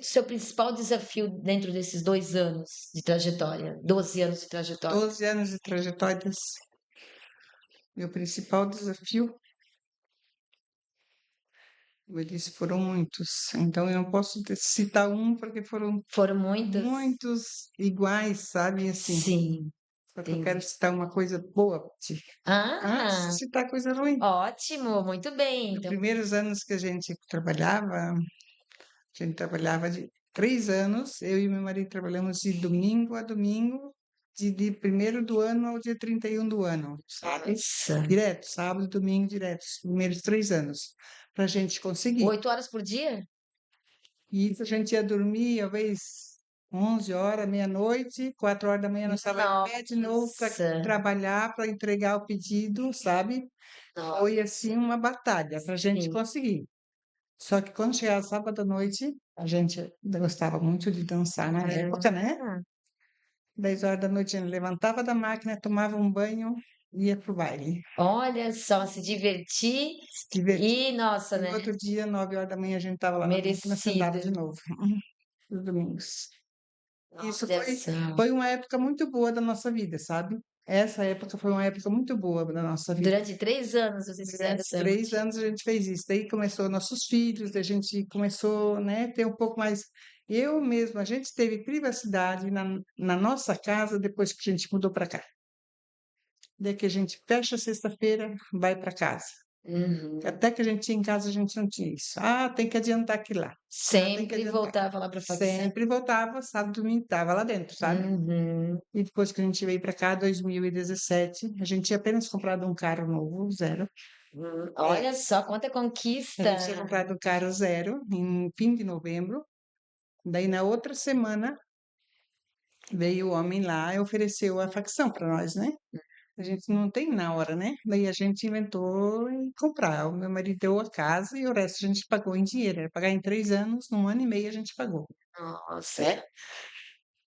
seu principal desafio dentro desses 2 anos de trajetória, 12 anos de trajetória? 12 anos de trajetórias, meu principal desafio, eles foram muitos, então eu não posso citar um, porque foram Foram muitas? muitos iguais, sabe, assim. Sim, Só que eu quero entendi. citar uma coisa boa pra ti, antes de Ah, citar coisa ruim. ótimo, muito bem, Nos então primeiros anos que a gente trabalhava de 3 anos, eu e meu marido trabalhamos de domingo a domingo, de 1º do ano ao dia 31 do ano, sabe? nossa, Direto, sábado, domingo, direto, os primeiros 3 anos, para a gente conseguir. 8 horas por dia? E isso a gente ia dormir, talvez 11 horas, meia-noite, 4 horas da manhã nós estava em pé de novo para Nossa, trabalhar, para entregar o pedido, sabe? Foi nossa, assim uma batalha para a gente sim. conseguir. Só que quando chegava sábado à noite, a gente gostava muito de dançar na época, né? Ah, 10 horas da noite a gente levantava da máquina, tomava um banho e ia pro baile. olha só, se divertir Se divertia. e nossa, E no né, outro dia, 9 horas da manhã, a gente estava lá na máquina, sentava merecido. de novo, nos domingos. Isso Olha só. foi uma época muito boa da nossa vida, sabe? Essa época foi uma época muito boa da nossa vida. Durante 3 anos vocês fizeram Durante essa 3 rotina. anos a gente fez isso. Daí começou nossos filhos, a gente começou, né, ter um pouco mais. Eu mesma, a gente teve privacidade na nossa casa depois que a gente mudou para cá. Daí que a gente fecha sexta-feira, vai para casa. Uhum. Até que a gente tinha em casa, a gente não tinha isso. Ah, tem que adiantar aqui lá. Ah, tem que Sempre adiantar. voltava lá para facção. Sempre voltava, sábado, domingo, estava lá dentro, sabe? Uhum. E depois que a gente veio para cá, 2017, a gente tinha apenas comprado um carro novo, zero. É, Olha só quanta a gente tinha conquista. comprado um carro zero em fim de novembro. Daí na outra semana veio o homem lá e ofereceu a facção para nós, né? A gente não tem na hora, né? Daí a gente inventou em comprar. O meu marido deu a casa e o resto a gente pagou em dinheiro. Era pagar em 3 anos, num ano e meio a gente pagou. Nossa. Né?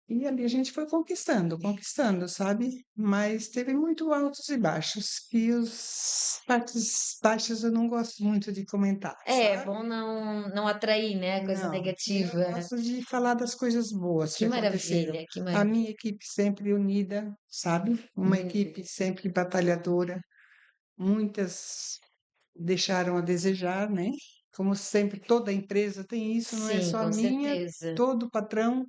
E ali a gente foi conquistando, conquistando, sabe? Mas teve muito altos e baixos. E as partes baixas eu não gosto muito de comentar, É sabe? bom não atrair, né, coisa Não, eu negativa. gosto de falar das coisas boas que Que aconteceram. maravilha, que A maravilha. minha equipe sempre unida, sabe? Uma Uhum. equipe sempre batalhadora. Muitas deixaram a desejar, né? Como sempre, toda empresa tem isso, não é Sim, só a com minha. certeza. Todo patrão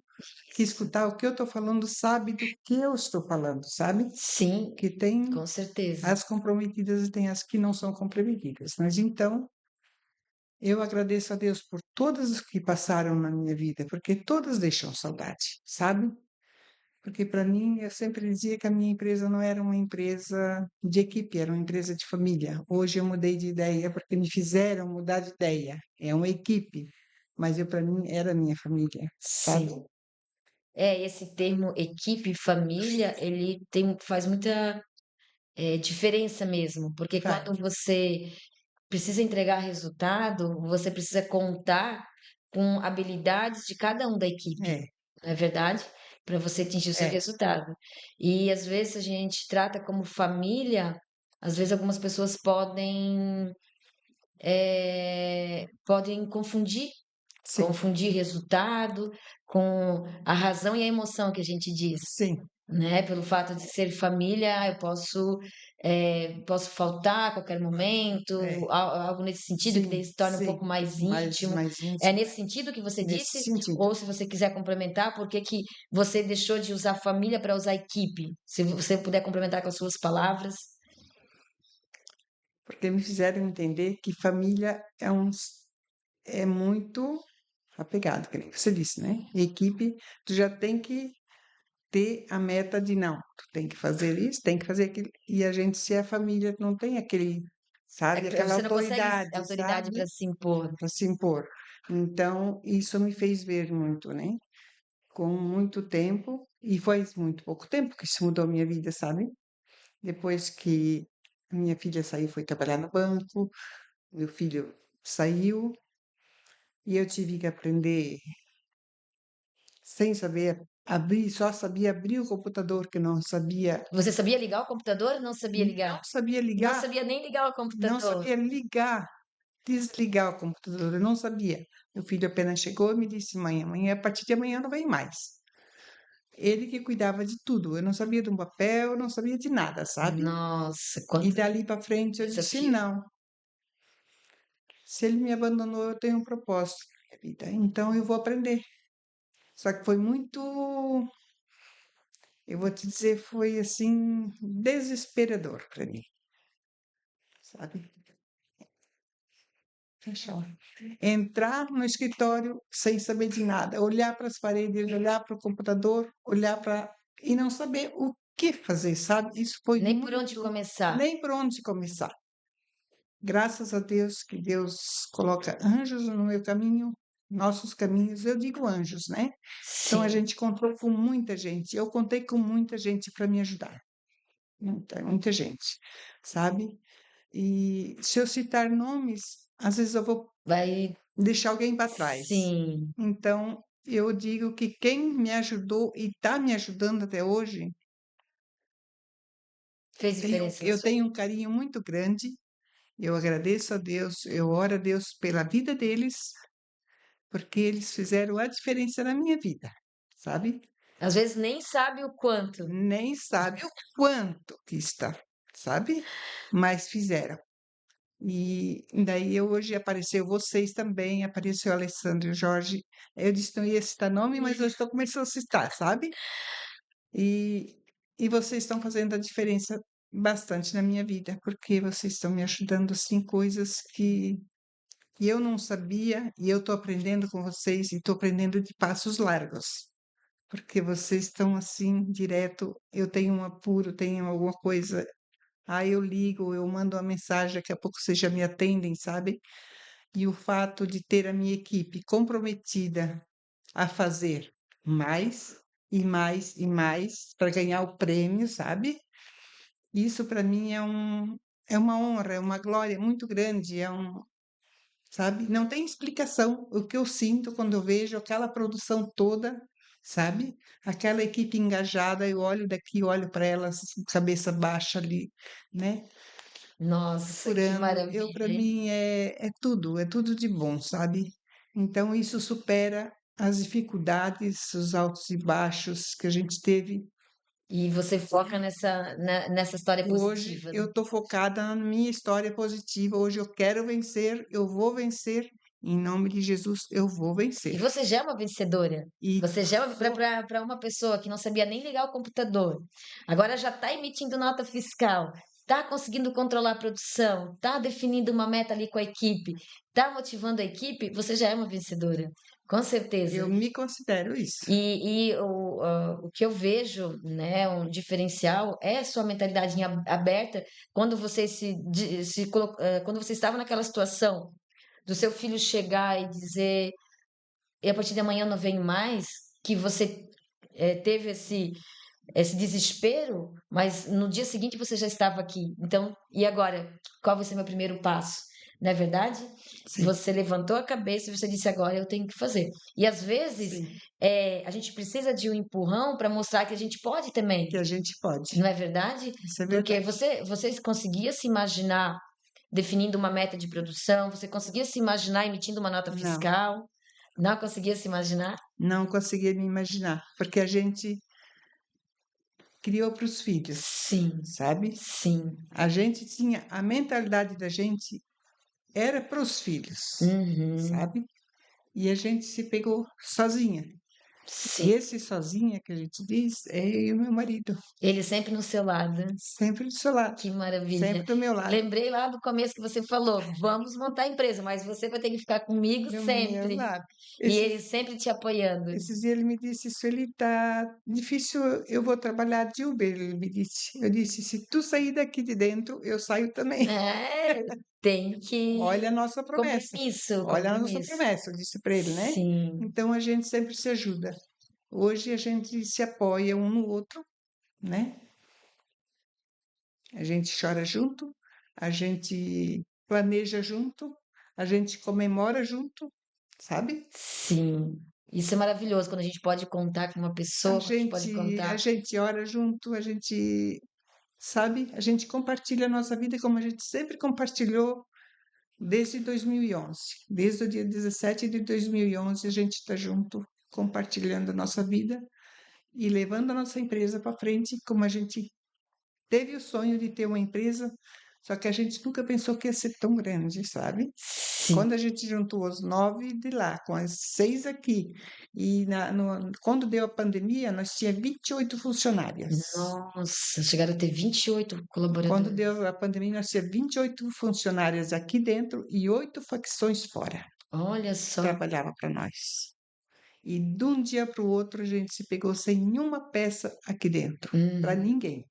que Isso. escutar o que eu estou falando sabe do que eu estou falando, sabe? Sim, Que tem com certeza. as comprometidas e tem as que não são comprometidas. Mas então, eu agradeço a Deus por todas as que passaram na minha vida, porque todas deixam saudade, sabe? Porque para mim, eu sempre dizia que a minha empresa não era uma empresa de equipe, era uma empresa de família. Hoje eu mudei de ideia porque me fizeram mudar de ideia. É uma equipe, mas eu para mim era minha família, sabe? Sim. É, esse termo equipe, família, ele faz muita, diferença mesmo, porque Faz. quando você precisa entregar resultado, você precisa contar com habilidades de cada um da equipe, É, não é verdade? Para você atingir o seu é, resultado. E às vezes a gente trata como família, às vezes algumas pessoas podem confundir, sim, confundir resultado com a razão e a emoção que a gente diz. sim, Né, pelo fato de ser família, eu posso faltar a qualquer momento, é, algo nesse sentido que daí sim, se torna um sim. pouco mais íntimo. Mais É íntimo, nesse sentido que você nesse disse? sentido. Ou se você quiser complementar, por que que você deixou de usar família para usar equipe? Se você puder complementar com as suas palavras. Porque me fizeram entender que família é muito apegado, que nem você disse, né? Equipe, tu já tem que ter a meta de não, tu tem que fazer isso, tem que fazer aquilo. E a gente, se é família, não tem aquele, sabe, aquela Você não consegue autoridade, autoridade para sabe, se impor. para se impor. Então, isso me fez ver muito, né? Com muito tempo, e foi muito pouco tempo que isso mudou a minha vida, sabe? Depois que a minha filha saiu, foi trabalhar no banco, meu filho saiu, e eu tive que aprender sem saber abrir, só sabia abrir o computador, que não sabia, Você sabia ligar o computador ou não sabia não ligar? sabia Não ligar, sabia nem ligar o não computador. sabia ligar, desligar o computador, eu não sabia. Meu filho apenas chegou e me disse: "Mãe, amanhã, a partir de amanhã não vem mais". Ele que cuidava de tudo, eu não sabia de um papel, eu não sabia de nada, sabe. Nossa, E quanto dali para frente eu disse: desafio. "Não, se ele me abandonou, eu tenho um propósito na minha vida, então eu vou aprender". Só que foi muito, eu vou te dizer, foi assim, desesperador para mim, sabe. Fechar. Entrar no escritório sem saber de nada, olhar para as paredes, olhar para o computador, olhar para e não saber o que fazer, sabe. Isso foi Nem por onde muito, começar. nem por onde começar. Graças a Deus que Deus coloca anjos no meu caminho, nossos caminhos, eu digo anjos, né. Então a Sim. gente contou com muita gente, eu contei com muita gente para me ajudar, muita, muita gente, sabe. E se eu citar nomes, às vezes eu vou Vai deixar alguém para trás. sim. Então, eu digo que quem me ajudou e está me ajudando até hoje, Fez diferença na eu sua tenho um carinho muito grande, eu agradeço a Deus, eu oro a Deus pela vida deles, porque eles fizeram a diferença na minha vida, sabe? às vezes nem sabe o quanto. Nem sabe o quanto que está, sabe? Mas fizeram. E daí eu hoje apareceu vocês também, apareceu o Alessandro e o Jorge. Eu disse que não ia citar nome, mas eu estou começando a citar, sabe? E, e vocês estão fazendo a diferença bastante na minha vida, porque vocês estão me ajudando assim, coisas que eu não sabia e eu estou aprendendo com vocês e estou aprendendo de passos largos. Porque vocês estão assim, direto. Eu tenho um apuro, tenho alguma coisa. Aí eu ligo, eu mando uma mensagem, daqui a pouco vocês já me atendem, sabe? E o fato de ter a minha equipe comprometida a fazer mais e mais e mais para ganhar o prêmio, sabe? Isso para mim é uma honra, é uma glória muito grande, sabe? Não tem explicação o que eu sinto quando eu vejo aquela produção toda, sabe? Aquela equipe engajada, eu olho daqui, olho para elas, cabeça baixa ali, né? Nossa, que Furando, eu maravilha, para hein. mim é tudo de bom, sabe? Então isso supera as dificuldades, os altos e baixos que a gente teve. E você foca nessa história Hoje positiva, né. eu estou focada na minha história positiva. Hoje eu quero vencer, eu vou vencer. Em nome de Jesus, eu vou E vencer. você já é uma vencedora. E Você já é uma sou, para uma pessoa que não sabia nem ligar o computador, agora já está emitindo nota fiscal, está conseguindo controlar a produção, está definindo uma meta ali com a equipe, está motivando a equipe, você já é uma vencedora, com certeza. eu me considero isso. O que eu vejo, né, um diferencial é sua mentalidade aberta quando você quando você estava naquela situação do seu filho chegar e dizer: "E a partir de amanhã eu não venho mais", que você, teve esse desespero, mas no dia seguinte você já estava aqui. Então, e agora? Qual vai ser meu primeiro passo? Não é verdade? Sim, Você levantou a cabeça e você disse: "Agora eu tenho que fazer". E às vezes, sim, a gente precisa de um empurrão para mostrar que a gente pode também, que a gente pode. não é verdade? Isso é Porque verdade. você conseguia se imaginar definindo uma meta de produção, você conseguia se imaginar emitindo uma nota Não, fiscal, não conseguia se imaginar? não conseguia me imaginar, porque a gente criou para os filhos, Sim, sabe? sim. A gente tinha, a mentalidade da gente era para os filhos, Uhum. sabe? E a gente se pegou sozinha. Sim. E esse sozinha que a gente diz é eu e o meu marido, Ele sempre no seu lado. sempre do seu lado, Que maravilha. sempre do meu lado, Lembrei lá do começo que você falou: "Vamos montar a empresa, mas você vai ter que ficar comigo do meu sempre". lado. E ele Esses, sempre te apoiando. esses dias ele me disse, Sueli, tá difícil, eu vou trabalhar de Uber, ele me disse. Eu disse, se tu sair daqui de dentro, eu saio também. É, tem que Olha a nossa promessa. compromisso, Olha a nossa compromisso. promessa, eu disse para ele, né? Sim, Então a gente sempre se ajuda. Hoje a gente se apoia um no outro, né? A gente chora junto, a gente planeja junto, a gente comemora junto, sabe? sim. Isso é maravilhoso quando a gente pode contar com uma pessoa, quando a gente pode A contar. gente ora junto, a gente, sabe? A gente compartilha a nossa vida como a gente sempre compartilhou, desde 2011. Desde o dia 17 de 2011, a gente está junto, compartilhando a nossa vida e levando a nossa empresa para frente, como a gente teve o sonho de ter uma empresa, só que a gente nunca pensou que ia ser tão grande, sabe? Sim. Quando a gente juntou os 9 de lá com as 6 aqui, e quando deu a pandemia, nós tínhamos 28 funcionárias. Nossa, chegaram a ter 28 Quando colaboradores. deu a pandemia, nós tínhamos 28 funcionárias aqui dentro e 8 facções fora, Olha que só. trabalhavam para nós. E de um dia para o outro, a gente se pegou sem nenhuma peça aqui dentro, para Uhum. ninguém.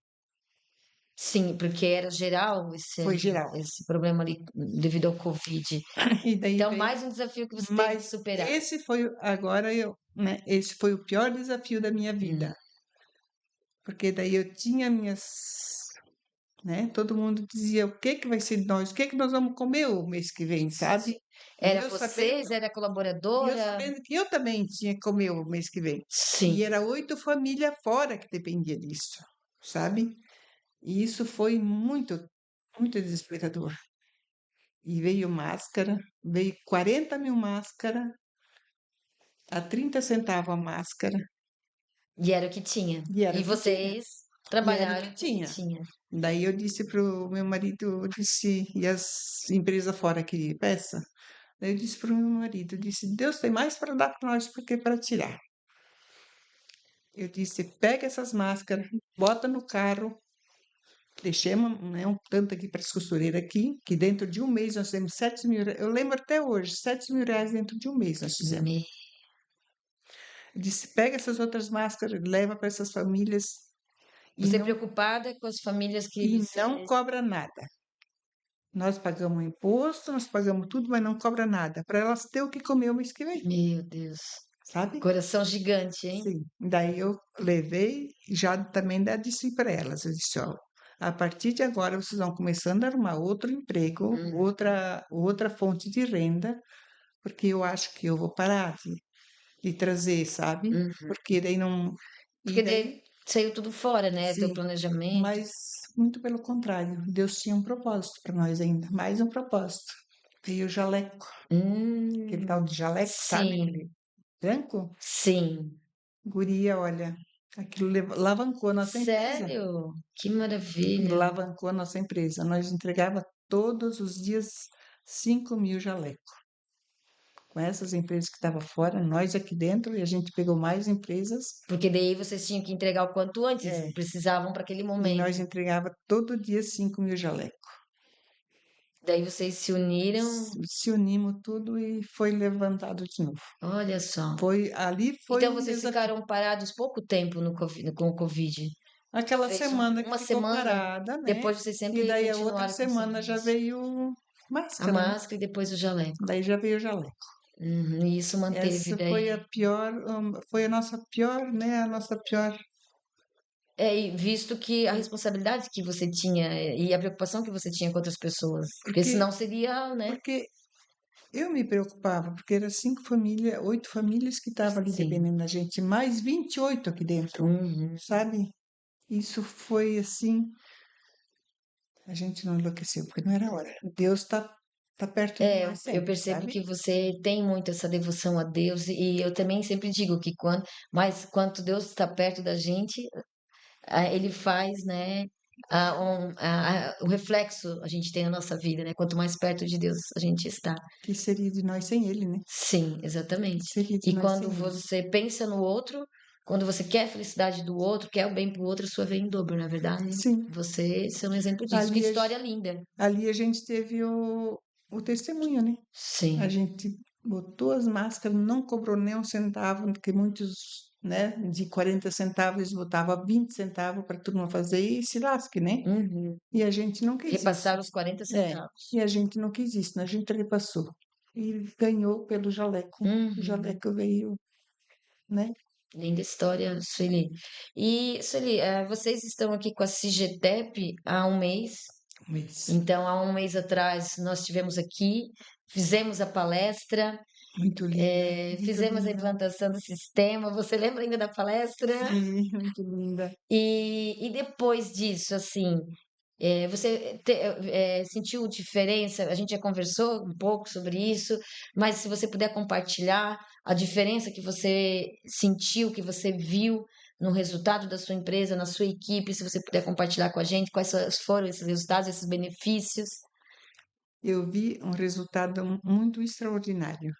Sim, porque era geral Foi geral. esse problema ali devido ao Covid. E daí Então, veio. mais um desafio que você teve que Mas superar. esse foi, agora eu, né? Esse foi o pior desafio da minha Hum. vida, porque daí eu tinha minhas, né? Todo mundo dizia o que que vai ser de nós, o que que nós vamos comer o mês que vem, Sim. sabe? E Era eu vocês, sabendo, era e eu colaboradora? sabendo que eu também tinha que comer o mês que vem. Sim. E era 8 famílias fora que dependia disso, sabe? E isso foi muito, muito desesperador. E veio máscara, veio 40 mil máscaras, a 30 centavos a máscara, E era o que tinha. e era E o que tinha. vocês E era o que trabalharam com o que tinha. tinha. Daí eu disse pro meu marido, eu disse, e as empresas fora que peça? Daí eu disse pro meu marido, eu disse, Deus tem mais para dar para nós do que para tirar. Eu disse, pega essas máscaras, bota no carro, deixemos, né, um tanto aqui para as costureiras aqui, que dentro de um mês nós temos 7 mil, eu lembro até hoje, 7 mil reais dentro de um mês nós fizemos. Me- Eu disse, pega essas outras máscaras, leva para essas famílias e Você não, preocupada com as famílias que e não você. cobra nada. Nós pagamos imposto, nós pagamos tudo, mas não cobra nada, para elas ter o que comer o mês que vem, Meu Deus. sabe? Coração gigante, hein? Sim. Daí eu levei, já também disse para elas, eu disse, ó, a partir de agora vocês vão começando a arrumar outro emprego, Uhum. outra fonte de renda, porque eu acho que eu vou parar de trazer, sabe? Uhum. Porque daí não. E Porque daí daí, saiu tudo fora, né? Teu sim, planejamento. mas muito pelo contrário, Deus tinha um propósito para nós ainda, mais um propósito. Veio o jaleco, aquele tal de jaleco, sabe? Sim, Aquele branco. sim. Guria, olha, aquilo alavancou a nossa empresa. Sério? Que maravilha. Alavancou a nossa empresa. Nós entregava todos os dias 5 mil jaleco. Com essas empresas que estavam fora, nós aqui dentro, e a gente pegou mais empresas, Porque daí vocês tinham que entregar o quanto antes, é, precisavam para aquele e nós momento. entregava todo dia 5 mil jaleco. Daí vocês se uniram, Se unimos tudo e foi levantado de novo. olha só. Ali foi Então um vocês desafio. ficaram parados pouco tempo com o Covid. Aquela Fez semana que uma ficou semana, parada, né? depois vocês E sempre daí a outra continuaram com o semana já serviço. veio A máscara, né? máscara e depois o jaleco. Daí já veio o jaleco. Uhum, e isso manteve Essa daí. foi a pior, foi a nossa pior, né? A nossa pior. É, e visto que a responsabilidade que você tinha e a preocupação que você tinha com outras pessoas, porque Porque, senão seria, né? porque eu me preocupava, porque era 5 famílias, 8 famílias que estavam ali Sim. dependendo da gente, mais 28 aqui dentro, Uhum. sabe? Isso foi assim, a gente não enlouqueceu, porque não era hora. Deus tá perto de É, nós eu sempre, percebo sabe? que você tem muito essa devoção a Deus e eu também sempre digo que quanto Deus está perto da gente, ele faz, né, o reflexo a gente tem na nossa vida, né? Quanto mais perto de Deus a gente está. Que seria de nós sem ele, né? Sim, Que exatamente. seria de E nós quando sem ele. você pensa no outro, quando você quer a felicidade do outro, quer o bem pro outro, a sua vem em dobro, não é verdade? Sim, Vocês são um exemplo disso. Que ali história linda. ali a gente teve o testemunho, né? A Sim. gente botou as máscaras, não cobrou nem um centavo, porque muitos, né, de 40 centavos eles botavam 20 centavos para a turma fazer e se lasque, né? Uhum. E a gente não quis isso. Repassaram os 40 É, e centavos. a gente não quis isso, né? A gente repassou. E ganhou pelo jaleco. O Uhum. jaleco veio, né? Linda história, Sueli. E, Sueli, vocês estão aqui com a Cigetep há um mês. Mas Então, há um mês atrás, nós estivemos aqui, fizemos a palestra, muito linda, muito fizemos a linda. implantação do sistema. Você lembra ainda da palestra? Sim, muito linda. E depois disso, assim, Você sentiu diferença? A gente já conversou um pouco sobre isso, mas se você puder compartilhar a diferença que você sentiu, que você viu no resultado da sua empresa, na sua equipe, se você puder compartilhar com a gente, foram esses resultados, esses benefícios? Eu vi um resultado muito extraordinário.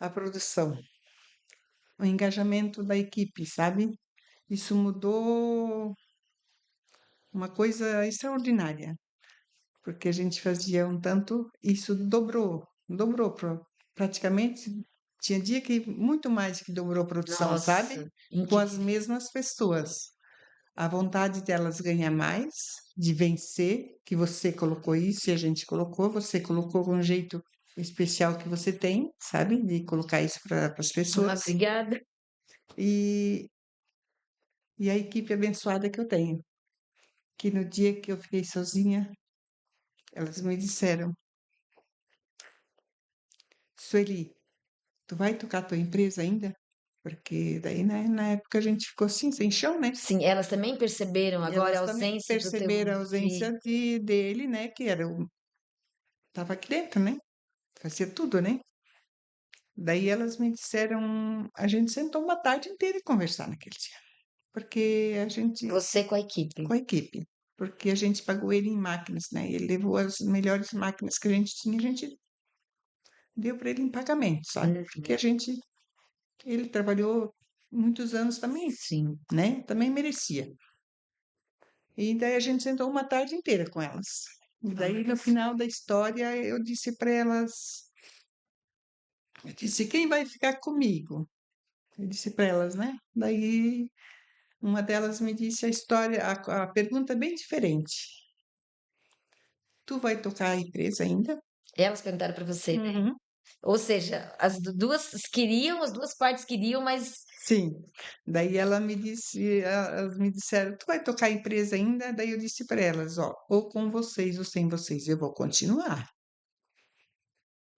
A produção, o engajamento da equipe, sabe? Isso mudou uma coisa extraordinária, porque a gente fazia um tanto, isso dobrou praticamente. Tinha dia que muito mais que dobrou a produção, sabe? Nossa, Com as incrível. mesmas pessoas. A vontade delas ganhar mais, de vencer, que você colocou isso e a gente colocou, você colocou com um jeito especial que você tem, sabe? De colocar isso para as Ah, pessoas. obrigada. E, e a equipe abençoada que eu tenho, que no dia que eu fiquei sozinha, elas me disseram: Sueli, tu vai tocar tua empresa ainda? Porque daí, né, na época a gente ficou assim, sem chão, né? Sim, elas também perceberam E agora a elas também ausência do teu perceberam a filho. ausência dele, né? Que era tava aqui dentro, né? Fazia tudo, né? Daí elas me disseram, a gente sentou uma tarde inteira e conversar naquele dia, porque a gente, Você com a equipe. com a equipe, porque a gente pagou ele em máquinas, né? Ele levou as melhores máquinas que a gente tinha, a gente deu para ele em pagamento, sabe? Porque Uhum. a gente, ele trabalhou muitos anos também, Sim. né? Também merecia. E daí a gente sentou uma tarde inteira com elas. E daí no final da história eu disse para elas, eu disse, quem vai ficar comigo? Eu disse para elas, né? Daí uma delas me disse a história, a pergunta é bem diferente. Tu vai tocar a empresa ainda? Elas perguntaram para você. Uhum. Ou seja, duas queriam, as duas partes queriam, mas Sim. Daí ela me disse, elas me disseram, tu vai tocar a empresa ainda? Daí eu disse para elas, ó, ou com vocês ou sem vocês, eu vou continuar.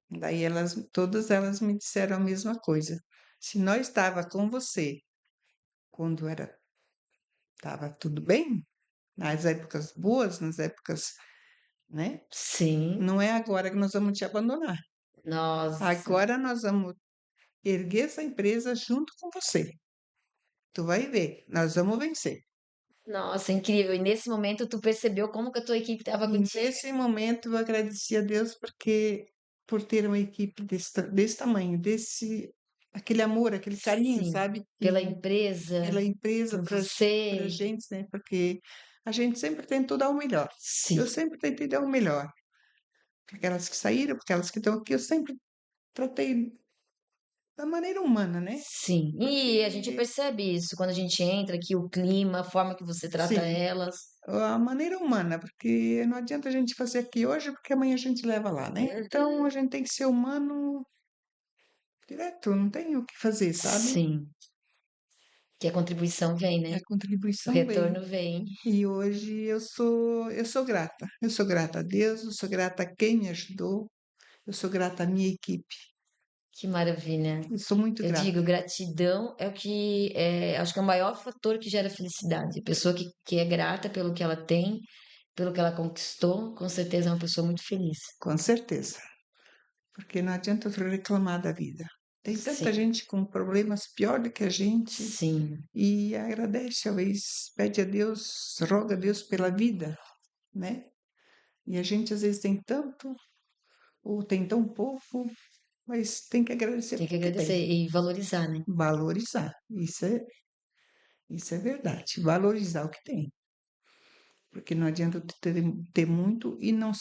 Daí elas, todas elas me disseram a mesma coisa. Se nós estava com você quando era, estava tudo bem, nas épocas boas, nas épocas, né? sim, Não é agora que nós vamos te abandonar. nossa, Agora nós vamos erguer essa empresa junto com você. Tu vai ver, nós vamos vencer. nossa, incrível. E nesse momento tu percebeu como que a tua equipe estava E contigo? nesse momento eu agradeci a Deus porque por ter uma equipe desse tamanho, desse aquele amor, aquele carinho, Sim, sabe? pela E empresa, pela empresa, por para você. gente, né? Porque a gente sempre tentou dar o melhor. Sim, Eu sempre tentei dar o melhor. Para aquelas que saíram, para aquelas que estão aqui, eu sempre tratei da maneira humana, né? sim. E a gente Porque, percebe isso quando a gente entra aqui, o clima, a forma que você trata sim, elas. a maneira humana, porque não adianta a gente fazer aqui hoje, porque amanhã a gente leva lá, né? Então a Uhum. gente tem que ser humano direto, não tem o que fazer, sabe? Sim, que a contribuição vem, E né? a O contribuição vem. retorno vem. E hoje eu sou grata. Eu sou grata a Deus, eu sou grata a quem me ajudou, eu sou grata à minha equipe. Que maravilha. Eu sou muito Eu grata, digo, gratidão é o que acho que é o maior fator que gera felicidade. A pessoa que é grata pelo que ela tem, pelo que ela conquistou, com certeza é uma pessoa muito feliz. com certeza. Porque não adianta tu reclamar da vida. Tem tanta Sim, gente com problemas pior do que a gente sim, e agradece, talvez pede a Deus, roga a Deus pela vida, né? E a gente às vezes tem tanto ou tem tão pouco, mas tem que agradecer tem que pelo que tem. agradecer e valorizar, né? Valorizar, isso é verdade. Valorizar o que tem. Porque não adianta tu ter muito e não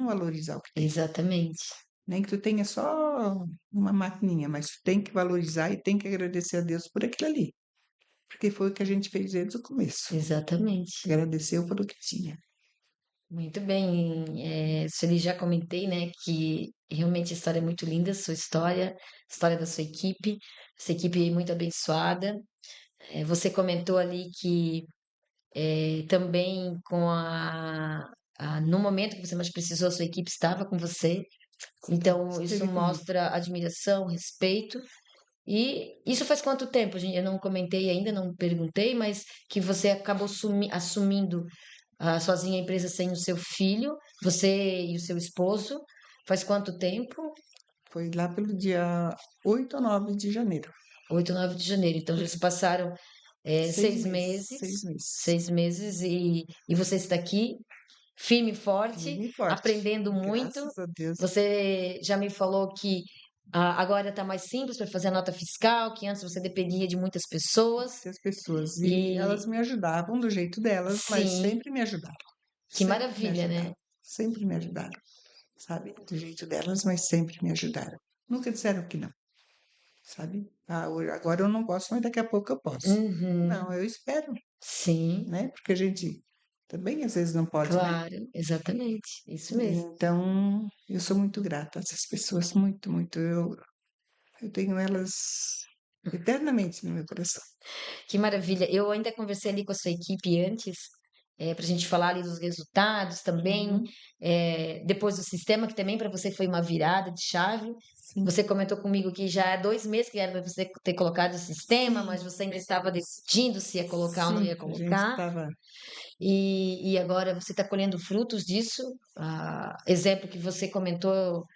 valorizar o que tem. Exatamente, Nem que tu tenha só uma maquininha, mas tu tem que valorizar e tem que agradecer a Deus por aquilo ali. Porque foi o que a gente fez desde o começo. exatamente. Agradeceu pelo que tinha. Muito bem, Sueli, já comentei, né, que realmente a história é muito linda, sua história, a história da sua equipe é muito abençoada. Você comentou ali que também no momento que você mais precisou, a sua equipe estava com você. Sim, Então, isso esteve comigo. mostra admiração, respeito E isso faz quanto tempo? Eu não comentei ainda, não perguntei, mas que você acabou assumindo sozinha a empresa sem o seu filho, você e o seu esposo. Faz quanto tempo? Foi lá pelo dia 8 ou 9 de janeiro. 8 ou 9 de janeiro. Então já se passaram Seis seis meses, meses, 6 meses. 6 meses, e você está aqui, firme e forte, Firme e forte. aprendendo muito. Graças a Deus. Você já me falou que agora está mais simples para fazer a nota fiscal, que antes você dependia de muitas pessoas. Muitas pessoas. E E elas me ajudavam do jeito delas, mas sim, sempre me ajudaram. que Sempre me maravilha, ajudaram. né? Sempre me ajudaram. Sabe? Do jeito delas, mas sempre me ajudaram. Nunca disseram que não. Sabe? Agora eu não posso, mas daqui a pouco eu posso. Uhum, Não, eu espero, sim, né? Porque a gente também às vezes não pode, né? claro, exatamente, isso mesmo. Então, eu sou muito grata a essas pessoas, muito, muito. Eu tenho elas eternamente no meu coração. Que maravilha. Eu ainda conversei ali com a sua equipe antes, para a gente falar ali dos resultados também, Uhum, depois do sistema, que também para você foi uma virada de chave. sim, Você comentou comigo que já há 2 meses que era para você ter colocado o sistema, mas sim, você ainda estava decidindo se ia colocar ou não ia sim. A gente colocar. estava. E agora você está colhendo frutos disso. Exemplo que você comentou,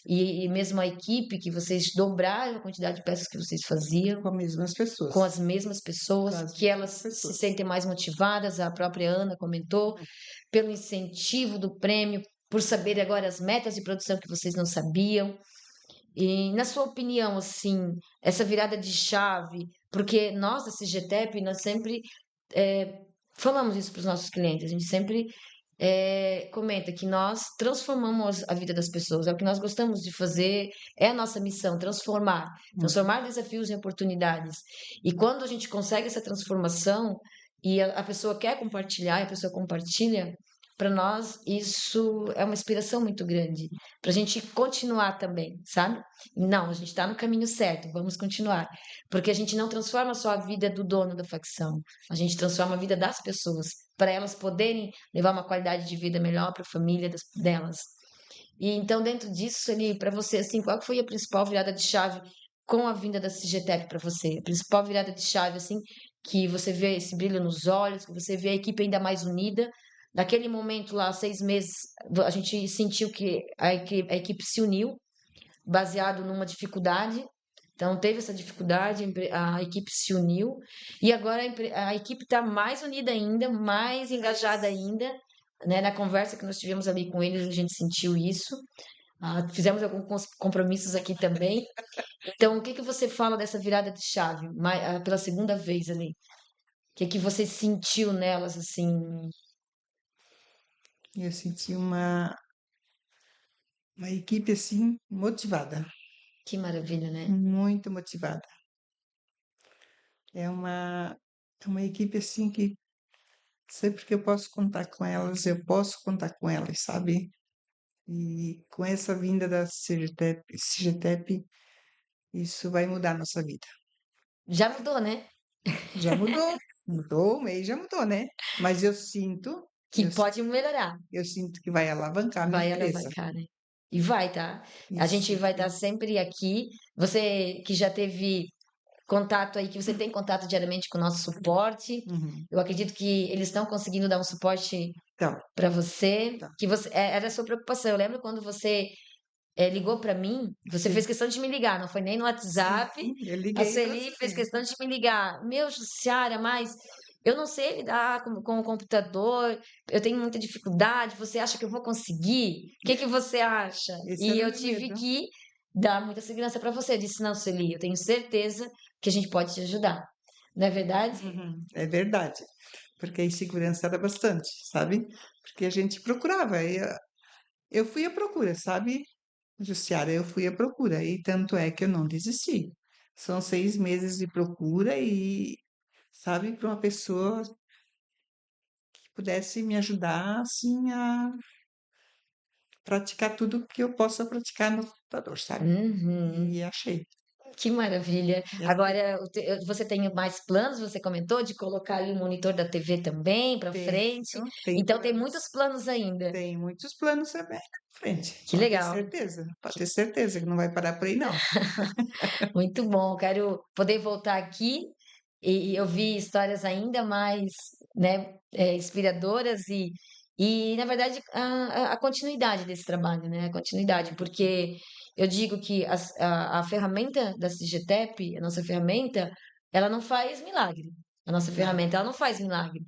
e mesmo a equipe, que vocês dobraram a quantidade de peças que vocês faziam Com as mesmas com pessoas. as mesmas Com pessoas, as que mesmas elas se pessoas. sentem mais motivadas, a própria Ana comentou, pelo incentivo do prêmio, por saber agora as metas de produção que vocês não sabiam. E na sua opinião, assim, essa virada de chave, porque nós da CGTEP, nós sempre falamos isso para os nossos clientes, a gente sempre comenta que nós transformamos a vida das pessoas, é o que nós gostamos de fazer, é a nossa missão, Uhum. transformar desafios em oportunidades. E quando a gente consegue essa transformação e a pessoa quer compartilhar, e a pessoa compartilha, para nós isso é uma inspiração muito grande, para a gente continuar também, sabe? Não, a gente está no caminho certo, vamos continuar. Porque a gente não transforma só a vida do dono da facção, a gente transforma a vida das pessoas, para elas poderem levar uma qualidade de vida melhor para a família delas. E então, dentro disso, ali, para você, assim, qual que foi a principal virada de chave com a vinda da CGTEP para você? A principal virada de chave, assim, que você vê esse brilho nos olhos, que você vê a equipe ainda mais unida. Naquele momento lá, 6 meses, a gente sentiu que a equipe se uniu, baseado numa dificuldade. Então, teve essa dificuldade, a equipe se uniu, e agora a equipe está mais unida ainda, mais engajada ainda, né? Na conversa que nós tivemos ali com eles, a gente sentiu isso. Fizemos alguns compromissos aqui também. Então, o que que você fala dessa virada de chave, pela segunda vez ali? O que que você sentiu nelas, assim? Eu senti uma equipe assim motivada, Que maravilha, né? muito motivada. É uma equipe assim que sempre que eu posso contar com elas, eu posso contar com elas, sabe? E com essa vinda da CGTEP, isso vai mudar a nossa vida. Já mudou, né? Já mudou, o mês já mudou, né? Mas Que pode melhorar. eu sinto que vai alavancar a minha Vai empresa. alavancar, né? E vai, tá? A gente Isso. vai estar sempre aqui. Você que já teve contato aí, que você tem contato diariamente com o nosso suporte. Uhum. Eu acredito que eles estão conseguindo dar um suporte Então, para você, tá. que era a sua preocupação. Eu lembro quando você ligou para mim, você fez Sim, questão de me ligar, não foi nem no sim, WhatsApp. eu A liguei para Celi fez você. questão de me ligar. Meu, Jussiara, mas eu não sei lidar com o computador, eu tenho muita dificuldade. Você acha que eu vou conseguir? O que que você acha? Esse E era o eu meu tive medo. que dar muita segurança para você. Eu disse, não, Celi, eu tenho certeza que a gente pode te ajudar. Não é verdade? Uhum. É verdade, porque a insegurança era bastante, sabe? Porque a gente procurava, eu fui à procura, sabe, Jussiara, eu fui à procura, e tanto é que eu não desisti. São 6 meses de procura e, sabe, para uma pessoa que pudesse me ajudar, assim, a praticar tudo que eu possa praticar no computador, sabe? Uhum. E achei. Que maravilha. Essa Agora, você tem mais planos, você comentou, de colocar ali o monitor da TV também para frente. tem Então, tem muitos planos, planos ainda. tem muitos planos também à frente, Que legal. pode ter certeza que não vai parar por aí não. Muito bom. Quero poder voltar aqui e ouvir histórias ainda mais, né, inspiradoras e na verdade, a continuidade desse trabalho, né? A continuidade, porque eu digo que a ferramenta da CIGETEP, a nossa ferramenta, ela não faz milagre. A nossa Não, ferramenta, ela não faz milagre.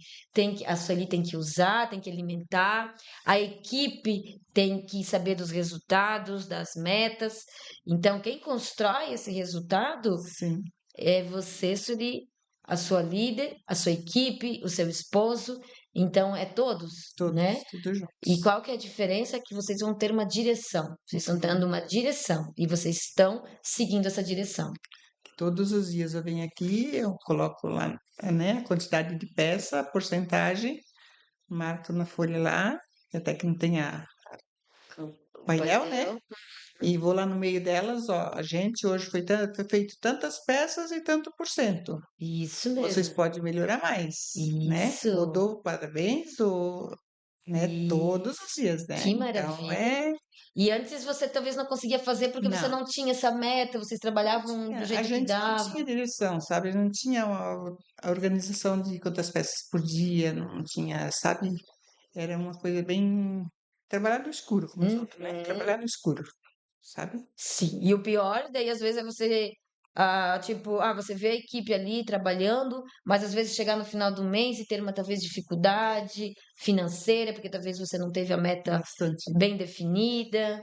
A Sueli tem que usar, tem que alimentar, a equipe tem que saber dos resultados, das metas. Então, quem constrói esse resultado sim, é você, Suri, a sua líder, a sua equipe, o seu esposo. Então, é todos, né? tudo E juntos. qual que é a diferença? É que vocês vão ter uma direção. Vocês estão Uhum. dando uma direção e vocês estão seguindo essa direção. Todos os dias eu venho aqui, eu coloco lá, né, a quantidade de peça, a porcentagem, marco na folha lá, até que não tenha O painel, né? painel. E vou lá no meio delas, ó, a gente hoje foi feito tantas peças e tanto por cento. Isso Vocês mesmo. podem melhorar mais, né? Ou Isso. dou parabéns, ou, né, E todos os dias, né? que Então, maravilha. E antes você talvez não conseguia fazer porque você não, não tinha essa meta, vocês trabalhavam do a jeito que gente não dava. tinha direção, sabe? Não tinha a organização de quantas peças por dia, não tinha, sabe? Era uma coisa bem trabalhar no escuro, como os outros, né? Uhum. Trabalhar no escuro, sabe? Sim, e o pior, daí às vezes é você, tipo, você vê a equipe ali trabalhando, mas às vezes chegar no final do mês e ter uma talvez dificuldade financeira, porque talvez você não teve a meta Bastante. bem definida,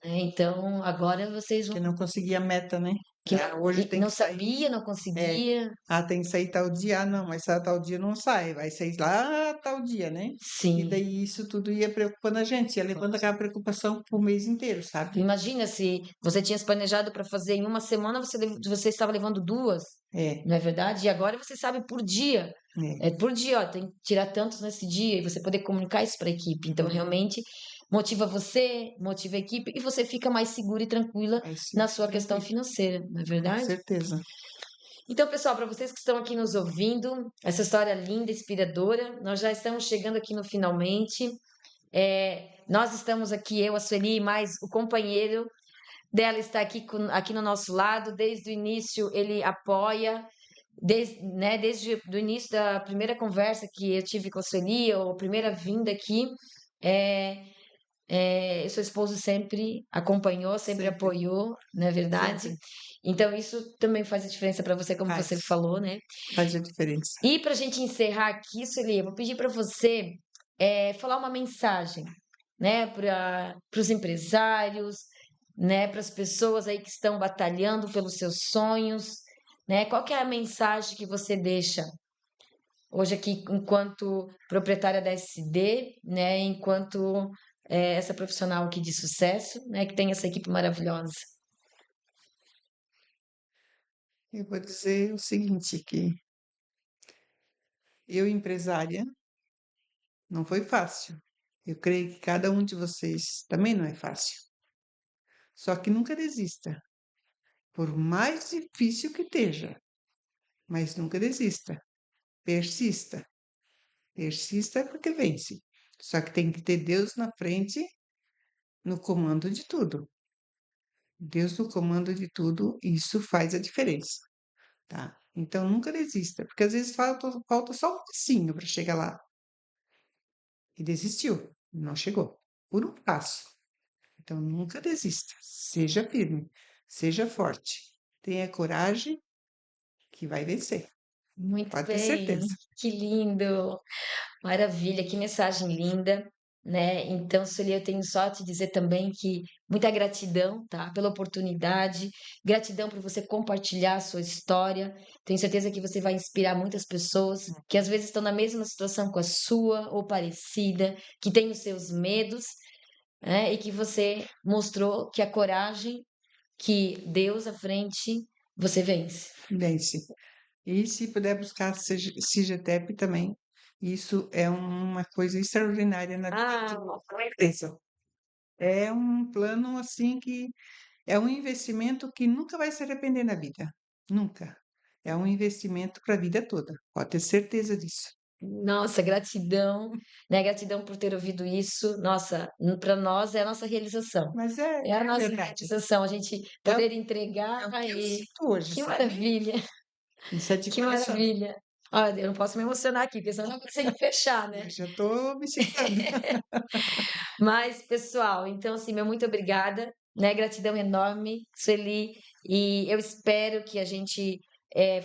né? Então agora vocês vão Que não conseguia meta, né? que Ah, hoje tem não que sair. sabia, não É, conseguia. tem que sair tal dia. Ah, não, mas tal dia não sai, vai sair lá tal dia, né? E Sim. daí isso tudo ia preocupando a gente, ia levando aquela preocupação pro mês inteiro, sabe? Imagina se você tinha se planejado para fazer em uma semana, você estava levando duas, É, não é verdade? E agora você sabe por dia. é, É por dia, ó, tem que tirar tantos nesse dia e você poder comunicar isso para a equipe. Então, realmente, motiva você, motiva a equipe e você fica mais segura e tranquila aí sim, na sua questão tranquilo, financeira, não é com verdade? certeza. Então, pessoal, para vocês que estão aqui nos ouvindo, essa história linda, inspiradora, nós já estamos chegando aqui no finalmente. Nós estamos aqui, eu, a Sueli, mais o companheiro dela está aqui no nosso lado, desde o início ele apoia, desde o início da primeira conversa que eu tive com a Sueli, ou a primeira vinda aqui, é, o seu esposo sempre acompanhou, sempre Sempre, apoiou, não é verdade? sempre Então isso também faz a diferença para você, como você faz, falou, né? faz a diferença. E para a gente encerrar aqui, Sueli, eu vou pedir para você falar uma mensagem, né, para os empresários, né, para as pessoas aí que estão batalhando pelos seus sonhos, né? Qual que é a mensagem que você deixa hoje aqui enquanto proprietária da SD, né, enquanto essa profissional aqui de sucesso, né, que tem essa equipe maravilhosa? Eu vou dizer o seguinte, que eu, empresária, não foi fácil. Eu creio que cada um de vocês também não é fácil. Só que nunca desista, por mais difícil que esteja, mas nunca desista. Persista. Persista porque vence. Só que tem que ter Deus na frente, no comando de tudo. Deus no comando de tudo, isso faz a diferença, tá? Então nunca desista, porque às vezes falta só um passinho para chegar lá. E desistiu, não chegou. Por um passo. Então nunca desista. Seja firme, seja forte. Tenha coragem que vai vencer. Muito Pode ter bem, certeza. que lindo! Maravilha, que mensagem linda, né? Então, Sueli, eu tenho só a te dizer também que muita gratidão, tá? Pela oportunidade, gratidão por você compartilhar a sua história. Tenho certeza que você vai inspirar muitas pessoas que às vezes estão na mesma situação com a sua ou parecida, que têm os seus medos, né? E que você mostrou que a coragem que Deus à frente, você vence. Vence. E se puder buscar a CIGETEP também, isso é uma coisa extraordinária na vida de Ah, uma empresa. É um plano assim que É um investimento que nunca vai se arrepender na vida, nunca. É um investimento para a vida toda, pode ter certeza disso. Nossa, gratidão, né? Gratidão por ter ouvido isso. Nossa, para nós é a nossa realização. Mas É a é nossa verdade, realização, a gente é o poder entregar é o que eu e sinto hoje, que sabe. maravilha, Isso é de que coração. maravilha. Olha, eu não posso me emocionar aqui, porque senão eu não consigo fechar, né? Eu já estou me segurando. Mas, pessoal, então, assim, meu muito obrigada, né? Gratidão enorme, Sueli, e eu espero que a gente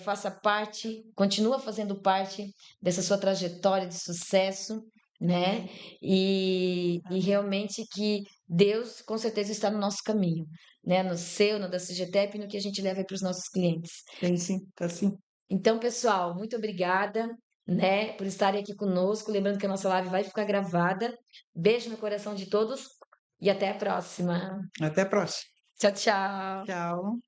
faça parte, continua fazendo parte dessa sua trajetória de sucesso, né? Amém, E amém. realmente que Deus, com certeza, está no nosso caminho, né? No seu, no da CGTEP e no que a gente leva para os nossos clientes. Tem sim, tá sim. Então, pessoal, muito obrigada, né, por estarem aqui conosco. Lembrando que a nossa live vai ficar gravada. Beijo no coração de todos e até a próxima. Até a próxima. Tchau, tchau. Tchau.